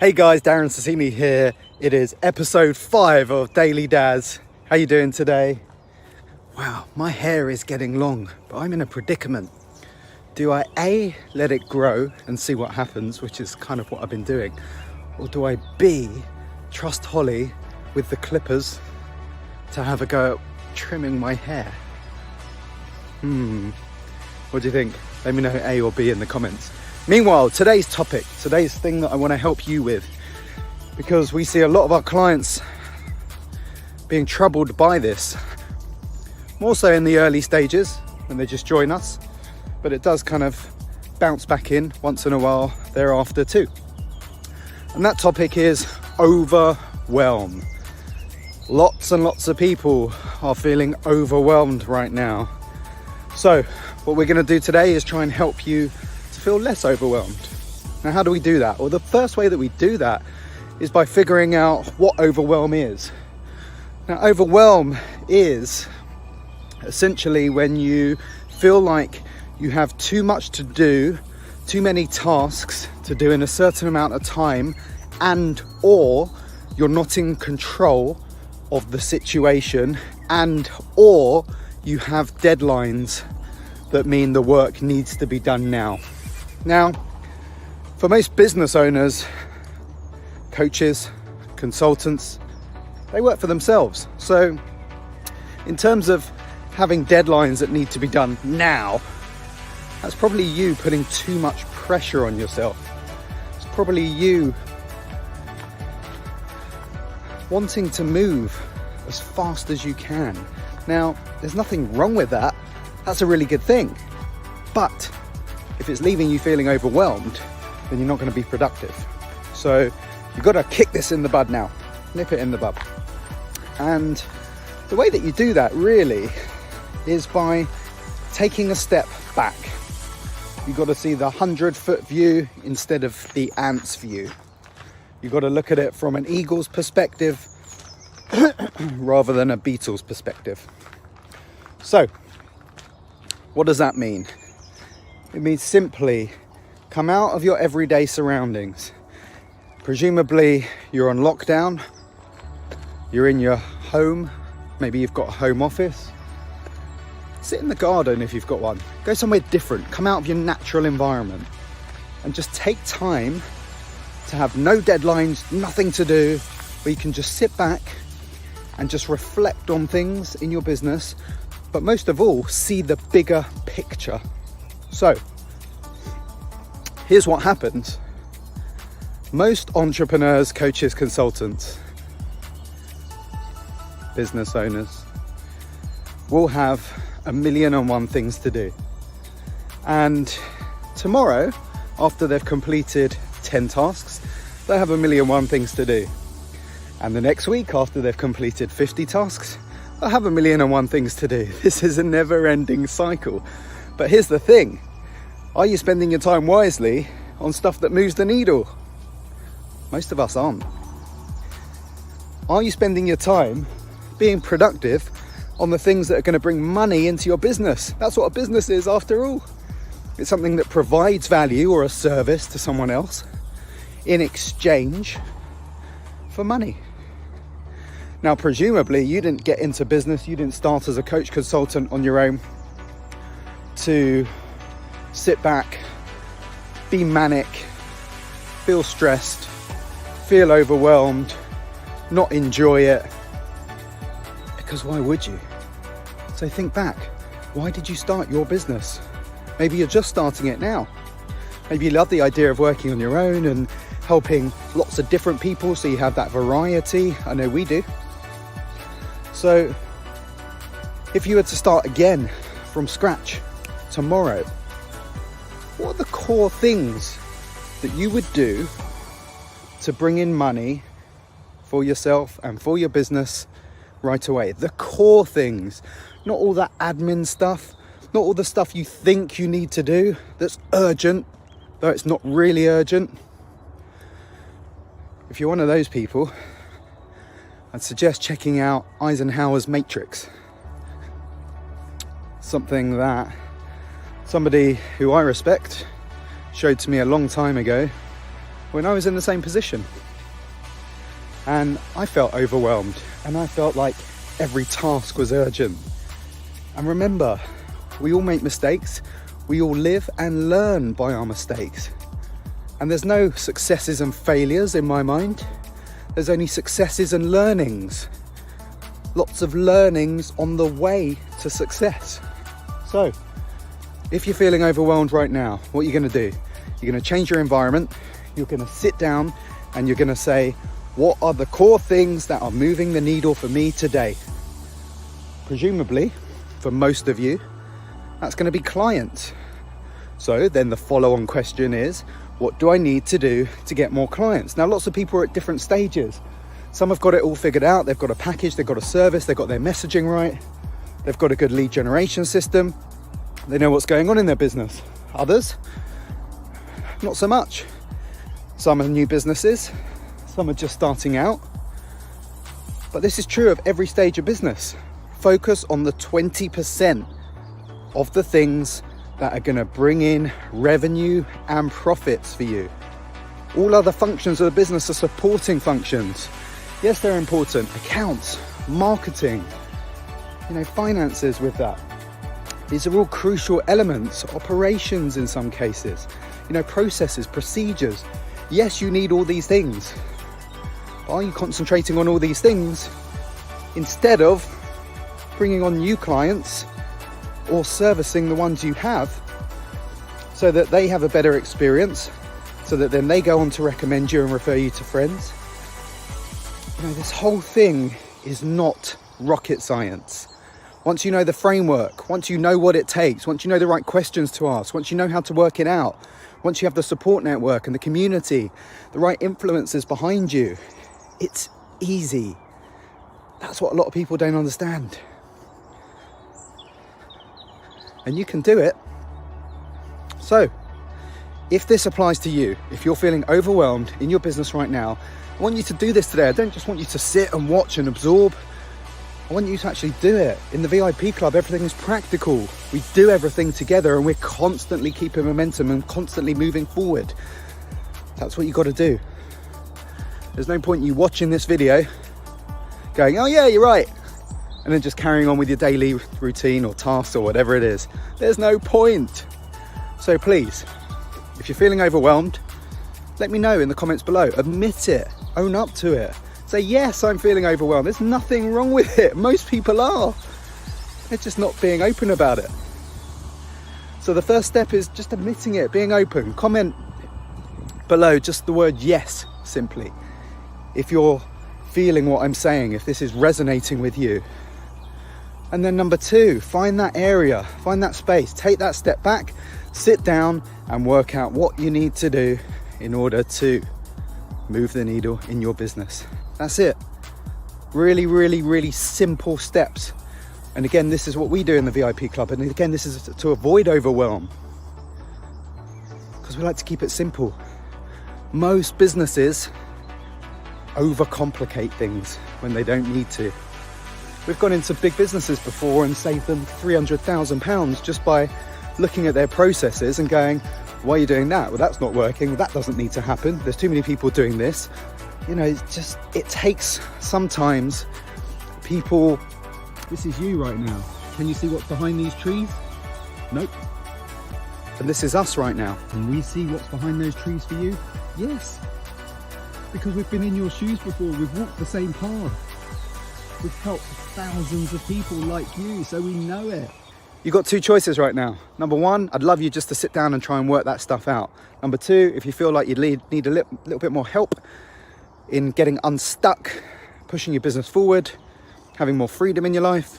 Hey guys, Darren Sassienie here. It is episode 5 of DAILYDAZ. How you doing today? Wow, my hair is getting long, but I'm in a predicament. Do I A, let it grow and see what happens, which is kind of what I've been doing, or do I B, trust Holly with the clippers to have a go at trimming my hair? What do you think? Let me know A or B in the comments. Meanwhile, today's thing that I want to help you with, because we see a lot of our clients being troubled by this, more so in the early stages when they just join us, but it does kind of bounce back in once in a while thereafter too. And that topic is overwhelm. Lots and lots of people are feeling overwhelmed right now. So what we're going to do today is try and help you to feel less overwhelmed. Now, how do we do that? Well, the first way that we do that is by figuring out what overwhelm is. Now, overwhelm is essentially when you feel like you have too much to do, too many tasks to do in a certain amount of time, and or you're not in control of the situation, and or you have deadlines that mean the work needs to be done now. Now, for most business owners, coaches, consultants, they work for themselves. So in terms of having deadlines that need to be done now, that's probably you putting too much pressure on yourself. It's probably you wanting to move as fast as you can. Now, there's nothing wrong with that. That's a really good thing. But if it's leaving you feeling overwhelmed, then you're not going to be productive. So you've got to kick this in the bud now. Nip it in the bud. And the way that you do that really is by taking a step back. You've got to see the 100-foot view instead of the ant's view. You've got to look at it from an eagle's perspective rather than a beetle's perspective. So what does that mean? It means simply come out of your everyday surroundings. Presumably you're on lockdown, you're in your home, maybe you've got a home office. Sit in the garden if you've got one. Go somewhere different, come out of your natural environment and just take time to have no deadlines, nothing to do, where you can just sit back and just reflect on things in your business, but most of all, see the bigger picture. So, here's what happens. Most entrepreneurs, coaches, consultants, business owners will have 1,000,001 things to do. And tomorrow, after they've completed 10 tasks, they have 1,000,001 things to do. And the next week, after they've completed 50 tasks, they'll have 1,000,001 things to do. This is a never-ending cycle. But here's the thing. Are you spending your time wisely on stuff that moves the needle? Most of us aren't. Are you spending your time being productive on the things that are going to bring money into your business? That's what a business is after all. It's something that provides value or a service to someone else in exchange for money. Now, presumably you didn't get into business, you didn't start as a coach consultant on your own to sit back, be manic, feel stressed, feel overwhelmed, not enjoy it. Because why would you? So think back. Why did you start your business? Maybe you're just starting it now. Maybe you love the idea of working on your own and helping lots of different people, so you have that variety. I know we do. So if you were to start again from scratch tomorrow, what are the core things that you would do to bring in money for yourself and for your business right away? The core things, not all that admin stuff, not all the stuff you think you need to do that's urgent, though it's not really urgent. If you're one of those people, I'd suggest checking out Eisenhower's Matrix. Something that somebody who I respect showed to me a long time ago, when I was in the same position. And I felt overwhelmed, and I felt like every task was urgent. And remember, we all make mistakes. We all live and learn by our mistakes. And there's no successes and failures in my mind. There's only successes and learnings. Lots of learnings on the way to success. So, if you're feeling overwhelmed right now, what are you going to do? You're going to change your environment. You're going to sit down and you're going to say, what are the core things that are moving the needle for me today? Presumably, for most of you, that's going to be clients. So then the follow-on question is, what do I need to do to get more clients? Now, lots of people are at different stages. Some have got it all figured out. They've got a package, they've got a service, they've got their messaging right. They've got a good lead generation system. They know what's going on in their business. Others, not so much. Some are new businesses, some are just starting out. But this is true of every stage of business. Focus on the 20% of the things that are going to bring in revenue and profits for you. All other functions of the business are supporting functions. Yes, they're important. Accounts, marketing, finances with that. These are all crucial elements, operations in some cases, processes, procedures. Yes, you need all these things. But are you concentrating on all these things instead of bringing on new clients or servicing the ones you have so that they have a better experience, so that then they go on to recommend you and refer you to friends? This whole thing is not rocket science. Once you know the framework, once you know what it takes, once you know the right questions to ask, once you know how to work it out, once you have the support network and the community, the right influences behind you, it's easy. That's what a lot of people don't understand. And you can do it. So, if this applies to you, if you're feeling overwhelmed in your business right now, I want you to do this today. I don't just want you to sit and watch and absorb. I want you to actually do it. In the VIP club, everything is practical. We do everything together and we're constantly keeping momentum and constantly moving forward. That's what you got to do. There's no point in you watching this video going, oh yeah, you're right, and then just carrying on with your daily routine or tasks or whatever it is. There's no point. So please, if you're feeling overwhelmed, let me know in the comments below. Admit it. Own up to it. Say, yes, I'm feeling overwhelmed. There's nothing wrong with it. Most people are. They're just not being open about it. So the first step is just admitting it, being open. Comment below just the word yes, simply. If you're feeling what I'm saying, if this is resonating with you. And then number 2, find that area, find that space, take that step back, sit down and work out what you need to do in order to move the needle in your business. That's it. Really, really, really simple steps. And again, this is what we do in the VIP club. And again, this is to avoid overwhelm, because we like to keep it simple. Most businesses overcomplicate things when they don't need to. We've gone into big businesses before and saved them £300,000 just by looking at their processes and going, why are you doing that? Well, that's not working. That doesn't need to happen. There's too many people doing this. It takes sometimes people. This is you right now. Can you see what's behind these trees? Nope. And this is us right now. Can we see what's behind those trees for you? Yes. Because we've been in your shoes before. We've walked the same path. We've helped thousands of people like you, so we know it. You've got 2 choices right now. Number 1, I'd love you just to sit down and try and work that stuff out. Number 2, if you feel like you need a little bit more help in getting unstuck, pushing your business forward, having more freedom in your life,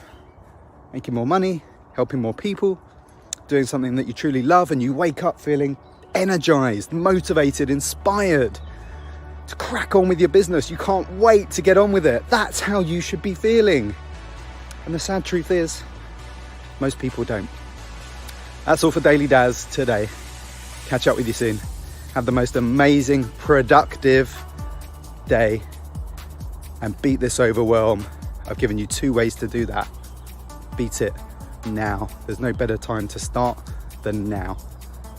making more money, helping more people, doing something that you truly love, and you wake up feeling energized, motivated, inspired to crack on with your business. You can't wait to get on with it. That's how you should be feeling. And the sad truth is, most people don't. That's all for DAILYDAZ today. Catch up with you soon. Have the most amazing, productive day and beat this overwhelm. I've given you 2 ways to do that. Beat it now. There's no better time to start than now.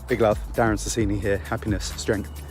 Big love, Darren Sassienie here. Happiness, strength.